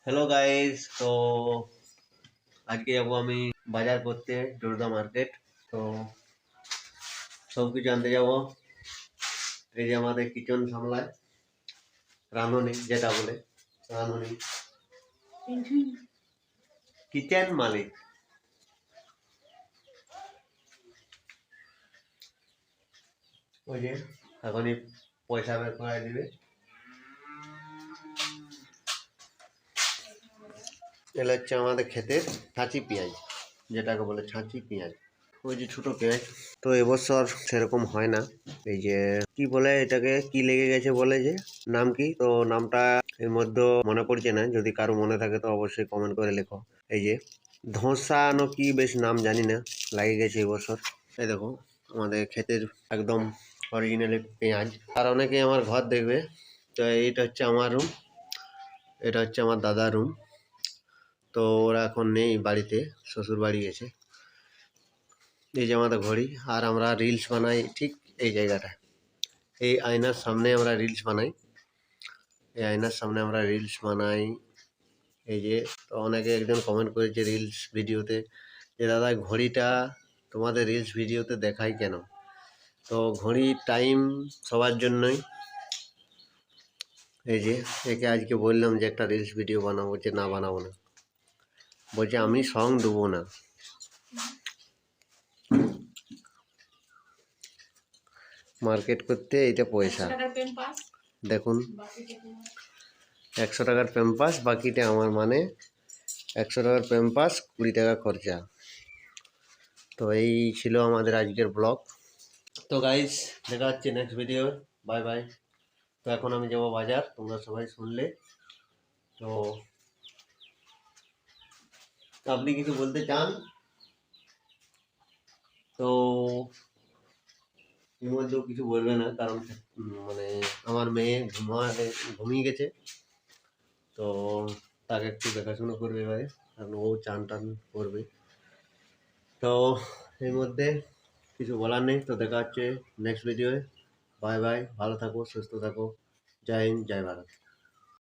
Hello guys, তো আজকে যাবো আমি বাজার করতে জোরদা মার্কেট। তো সব কিছু আনতে যাবো। এই যে আমাদের কিচেন সামলায় রাঁধুনি, যেটা বলে রাঁধুনি, কিচেন মালিক। ওই যে এখনই পয়সা বের করে দিবে। এগুলো হচ্ছে আমাদের ক্ষেতের ছাঁচি পেঁয়াজ, যেটাকে বলে ছাঁচি পেঁয়াজ। ওই যে ছোট পেঁয়াজ। তো এবছর সেরকম হয় না। এই যে কি বলে এটাকে, কি লেগে গেছে বলে, যে নাম কি, তো নামটা এর মধ্যে মনে পড়ছে না। যদি কারো মনে থাকে তো অবশ্যই কমেন্ট করে লেখো। এই যে ধোসা নো কি বেশ নাম জানি না, লাগে গেছে এবছর। এই দেখো আমাদের ক্ষেতের একদম অরিজিনালি পেঁয়াজ। আর অনেকে আমার ঘর দেখবে। তো এইটা হচ্ছে আমার রুম, এটা হচ্ছে আমার দাদার রুম। তো ওরা এখন নেই বাড়িতে, শ্বশুর বাড়ি গেছে। এই যে আমাদের ঘড়ি। আর আমরা রিলস বানাই ঠিক এই জায়গাটা, এই আয়নার সামনে আমরা রিলস বানাই। এই আয়নার সামনে আমরা রিলস বানাই। এই যে, তো অনেকে একজন কমেন্ট করেছে রিলস ভিডিওতে যে দাদা ঘড়িটা তোমাদের রিলস ভিডিওতে দেখাই কেন? তো ঘড়ির টাইম সবার জন্যই। এই যে একে আজকে বললাম যে একটা রিলস ভিডিও বানাবো, যে না বানাবো না, বলছে আমি সং দেবো না। মার্কেট করতে এইটা পয়সা দেখুন, 100 টাকার প্যাম্পাস, বাকিটা আমার, মানে 100 টাকার প্যাম্পাস, 20 টাকা খরচা। তো এই ছিল আমাদের আজকের ব্লগ। তো গাইস, দেখা হচ্ছে নেক্সট ভিডিও। Bye bye. তো এখন আমি যাবো বাজার, তোমরা সবাই শুনলে। তো আপনি কিছু বলতে চান? তো এর মধ্যেও কিছু বলবে না, কারণ মানে আমার মেয়ে ঘুমিয়ে গেছে। তো তাকে একটু দেখাশুনো করবে এবারে, কারণ ও চান টান করবে। তো এর মধ্যে কিছু বলার নেই। তো দেখা হচ্ছে নেক্সট ভিডিওয়ে। বাই বাই, ভালো থাকো, সুস্থ থাকো। জয় হিন্দ, জয় ভারত।